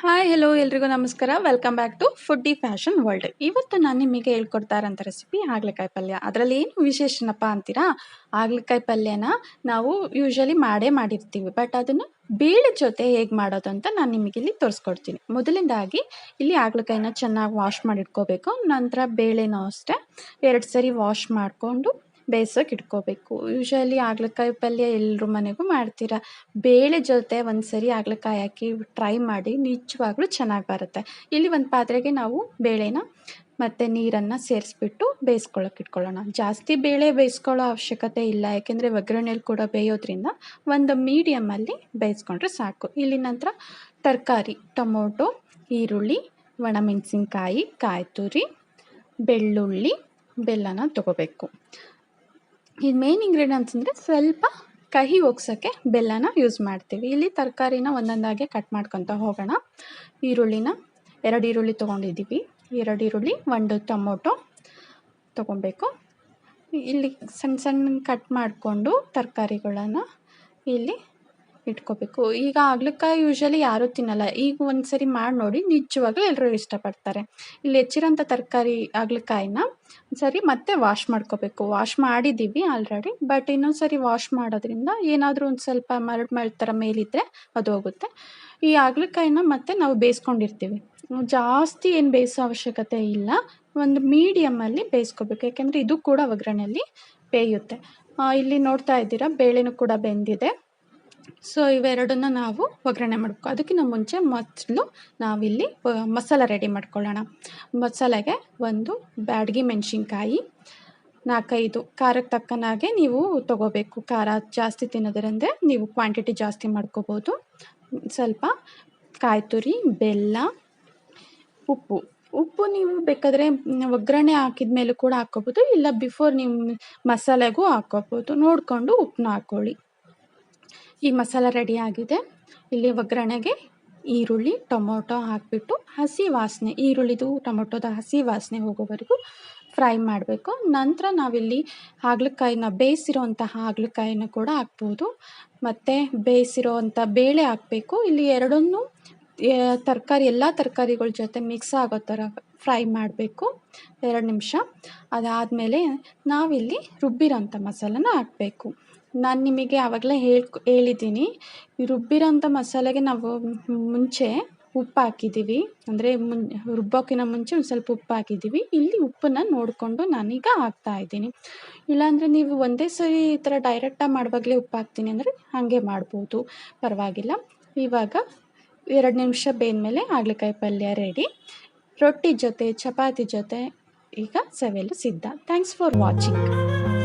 Hi hello ಎಲ್ರಿಗೂ ನಮಸ್ಕಾರ. Welcome back to foodie fashion world. ಇವತ್ತು ನಾನು ನಿಮಗೆ ಹೇಳ್ಕೊಡ್ತಾ ಇರೋಂಥ ರೆಸಿಪಿ ಹಾಗಲಕಾಯಿ ಪಲ್ಯ. ಅದರಲ್ಲಿ ಏನು ವಿಶೇಷನಪ್ಪ ಅಂತೀರಾ? ಹಾಗಲಕಾಯಿ ಪಲ್ಯನ ನಾವು ಯೂಶಲಿ ಮಾಡಿರ್ತೀವಿ, ಬಟ್ ಅದನ್ನು ಬೇಳೆ ಜೊತೆ ಹೇಗೆ ಮಾಡೋದು ಅಂತ ನಾನು ನಿಮಗೆ ಇಲ್ಲಿ ತೋರಿಸ್ಕೊಡ್ತೀನಿ. ಮೊದಲನೇದಾಗಿ ಇಲ್ಲಿ ಹಾಗಲಕಾಯಿನ ಚೆನ್ನಾಗಿ ವಾಶ್ ಮಾಡಿಟ್ಕೋಬೇಕು. ನಂತರ ಬೇಳೆನೂ ಅಷ್ಟೇ 2 ಸರಿ ವಾಶ್ ಮಾಡಿಕೊಂಡು ಬೇಯಿಸೋಕೆ ಇಟ್ಕೋಬೇಕು. ಯೂಶಲಿ ಹಾಗಲಕಾಯಿ ಪಲ್ಯ ಎಲ್ಲರ ಮನೆಗೂ ಮಾಡ್ತೀರಾ. ಬೇಳೆ ಜೊತೆ ಒಂದು ಸರಿ ಹಾಗಲಕಾಯಿ ಹಾಕಿ ಟ್ರೈ ಮಾಡಿ, ನಿಜವಾಗ್ಲೂ ಚೆನ್ನಾಗಿ ಬರುತ್ತೆ. ಇಲ್ಲಿ ಒಂದು ಪಾತ್ರೆಗೆ ನಾವು ಬೇಳೆನ ಮತ್ತು ನೀರನ್ನು ಸೇರಿಸ್ಬಿಟ್ಟು ಬೇಯಿಸ್ಕೊಳ್ಳೋಕೆ ಇಟ್ಕೊಳ್ಳೋಣ. ಜಾಸ್ತಿ ಬೇಳೆ ಬೇಯಿಸ್ಕೊಳ್ಳೋ ಅವಶ್ಯಕತೆ ಇಲ್ಲ, ಯಾಕೆಂದರೆ ಒಗ್ಗರಣೆಯಲ್ಲಿ ಕೂಡ ಬೇಯೋದ್ರಿಂದ ಒಂದು ಮೀಡಿಯಮಲ್ಲಿ ಬೇಯಿಸ್ಕೊಂಡ್ರೆ ಸಾಕು. ಇಲ್ಲಿ ನಂತರ ತರಕಾರಿ ಟೊಮೊಟೊ, ಈರುಳ್ಳಿ, ಒಣಮೆಣಸಿನ್ಕಾಯಿ, ಕಾಯಿ ತುರಿ, ಬೆಳ್ಳುಳ್ಳಿ, ಬೆಲ್ಲನ ತೊಗೋಬೇಕು. ಈ ಮೇನ್ ಇಂಗ್ರೀಡಿಯೆಂಟ್ಸ್ ಅಂದರೆ ಸ್ವಲ್ಪ ಕಹಿ ಹೋಗ್ಸೋಕ್ಕೆ ಬೆಲ್ಲನ ಯೂಸ್ ಮಾಡ್ತೀವಿ. ಇಲ್ಲಿ ತರಕಾರಿನ ಒಂದೊಂದಾಗೆ ಕಟ್ ಮಾಡ್ಕೊತ ಹೋಗೋಣ. ಈರುಳ್ಳಿನ 2 ಈರುಳ್ಳಿ ತೊಗೊಂಡಿದ್ದೀವಿ. 2 ಈರುಳ್ಳಿ, 1 ಟೊಮೊಟೊ ತೊಗೊಬೇಕು. ಇಲ್ಲಿ ಸಣ್ಣ ಸಣ್ಣ ಕಟ್ ಮಾಡಿಕೊಂಡು ತರಕಾರಿಗಳನ್ನು ಇಲ್ಲಿ ಇಟ್ಕೋಬೇಕು. ಈಗ ಹಾಗಲಕಾಯಿ ಯೂಶಲಿ ಯಾರೂ ತಿನ್ನಲ್ಲ. ಈಗ ಒಂದು ಸರಿ ಮಾಡಿ ನೋಡಿ, ನಿಜವಾಗ್ಲೂ ಎಲ್ಲರೂ ಇಷ್ಟಪಡ್ತಾರೆ. ಇಲ್ಲಿ ಹೆಚ್ಚಿರೋಂಥ ತರಕಾರಿ ಹಾಗಲಕಾಯಿನ ಸರಿ ಮತ್ತೆ ವಾಶ್ ಮಾಡ್ಕೋಬೇಕು. ವಾಶ್ ಮಾಡಿದ್ದೀವಿ ಆಲ್ರೆಡಿ, ಬಟ್ ಇನ್ನೊಂದು ಸರಿ ವಾಶ್ ಮಾಡೋದ್ರಿಂದ ಏನಾದರೂ ಒಂದು ಸ್ವಲ್ಪ ಮರಳು ಥರ ಮೇಲಿದ್ದರೆ ಅದು ಹೋಗುತ್ತೆ. ಈ ಹಾಗಲಕಾಯಿನ ಮತ್ತೆ ನಾವು ಬೇಯಿಸ್ಕೊಂಡಿರ್ತೀವಿ. ಜಾಸ್ತಿ ಏನು ಬೇಯಿಸೋ ಅವಶ್ಯಕತೆ ಇಲ್ಲ, ಒಂದು ಮೀಡಿಯಮಲ್ಲಿ ಬೇಯಿಸ್ಕೋಬೇಕು, ಯಾಕೆಂದರೆ ಇದು ಕೂಡ ಒಗ್ಗರಣೆಯಲ್ಲಿ ಬೇಯುತ್ತೆ. ಇಲ್ಲಿ ನೋಡ್ತಾ ಇದ್ದೀರಾ ಬೇಳೆನೂ ಕೂಡ ಬೆಂದಿದೆ. ಸೊ ಇವೆರಡನ್ನ ನಾವು ಒಗ್ಗರಣೆ ಮಾಡಬೇಕು. ಅದಕ್ಕಿಂತ ಮುಂಚೆ ಮೊದಲು ನಾವಿಲ್ಲಿ ಮಸಾಲ ರೆಡಿ ಮಾಡ್ಕೊಳ್ಳೋಣ. ಮಸಾಲೆಗೆ 1 ಬ್ಯಾಡಗಿ ಮೆಣಸಿನ್ಕಾಯಿ, 4-5 ಖಾರಕ್ಕೆ ತಕ್ಕನಾಗೆ ನೀವು ತೊಗೋಬೇಕು. ಖಾರ ಜಾಸ್ತಿ ತಿನ್ನೋದ್ರಿಂದ ನೀವು ಕ್ವಾಂಟಿಟಿ ಜಾಸ್ತಿ ಮಾಡ್ಕೋಬೋದು. ಸ್ವಲ್ಪ ಕಾಯಿ ತುರಿ, ಬೆಲ್ಲ, ಉಪ್ಪು ನೀವು ಬೇಕಾದರೆ ಒಗ್ಗರಣೆ ಹಾಕಿದ ಮೇಲೂ ಕೂಡ ಹಾಕ್ಕೋಬೋದು, ಇಲ್ಲ ಬಿಫೋರ್ ನೀವು ಮಸಾಲೆಗೂ ಹಾಕ್ಕೋಬೋದು. ನೋಡಿಕೊಂಡು ಉಪ್ಪನ್ನ ಹಾಕ್ಕೊಳ್ಳಿ. ಈ ಮಸಾಲ ರೆಡಿ ಆಗಿದೆ. ಇಲ್ಲಿ ಒಗ್ಗರಣೆಗೆ ಈರುಳ್ಳಿ, ಟೊಮೊಟೊ ಹಾಕಿಬಿಟ್ಟು ಹಸಿ ವಾಸನೆ, ಈರುಳ್ಳಿದು ಟೊಮೊಟೊದ ಹಸಿ ವಾಸನೆ ಹೋಗೋವರೆಗೂ ಫ್ರೈ ಮಾಡಬೇಕು. ನಂತರ ನಾವಿಲ್ಲಿ ಹಾಗಲಕಾಯಿನ ಬೇಯಿಸಿರೋಂತಹ ಹಾಗಲಕಾಯಿನ ಕೂಡ ಹಾಕ್ಬೋದು, ಮತ್ತು ಬೇಯಿಸಿರೋವಂಥ ಬೇಳೆ ಹಾಕಬೇಕು. ಇಲ್ಲಿ ಎರಡನ್ನೂ ತರಕಾರಿ ಎಲ್ಲ ತರಕಾರಿಗಳ ಜೊತೆ ಮಿಕ್ಸ್ ಆಗೋ ಥರ ಫ್ರೈ ಮಾಡಬೇಕು 2 ನಿಮಿಷ. ಅದಾದಮೇಲೆ ನಾವಿಲ್ಲಿ ರುಬ್ಬಿರೋಂಥ ಮಸಾಲನ ಹಾಕಬೇಕು. ನಾನು ನಿಮಗೆ ಆವಾಗಲೇ ಹೇಳಿದ್ದೀನಿ, ರುಬ್ಬಿರೋಂಥ ಮಸಾಲೆಗೆ ನಾವು ಮುಂಚೆ ಉಪ್ಪು ಹಾಕಿದ್ದೀವಿ, ಅಂದರೆ ರುಬ್ಬೋಕ್ಕಿಂತ ಮುಂಚೆ ಒಂದು ಸ್ವಲ್ಪ ಉಪ್ಪು ಹಾಕಿದ್ದೀವಿ. ಇಲ್ಲಿ ಉಪ್ಪನ್ನು ನೋಡಿಕೊಂಡು ನಾನೀಗ ಹಾಕ್ತಾಯಿದ್ದೀನಿ. ಇಲ್ಲಾಂದರೆ ನೀವು ಒಂದೇ ಸರಿ ಈ ಥರ ಡೈರೆಕ್ಟಾಗಿ ಮಾಡುವಾಗಲೇ ಉಪ್ಪು ಹಾಕ್ತೀನಿ ಅಂದರೆ ಹಾಗೆ ಮಾಡ್ಬೋದು, ಪರವಾಗಿಲ್ಲ. ಇವಾಗ 2 ನಿಮಿಷ ಬೇಯ್ದಮೇಲೆ ಹಾಗಲಕಾಯಿ ಪಲ್ಯ ರೆಡಿ. ರೊಟ್ಟಿ ಜೊತೆ, ಚಪಾತಿ ಜೊತೆ ಈಗ ಸವಿಯಲು ಸಿದ್ಧ. Thanks for watching.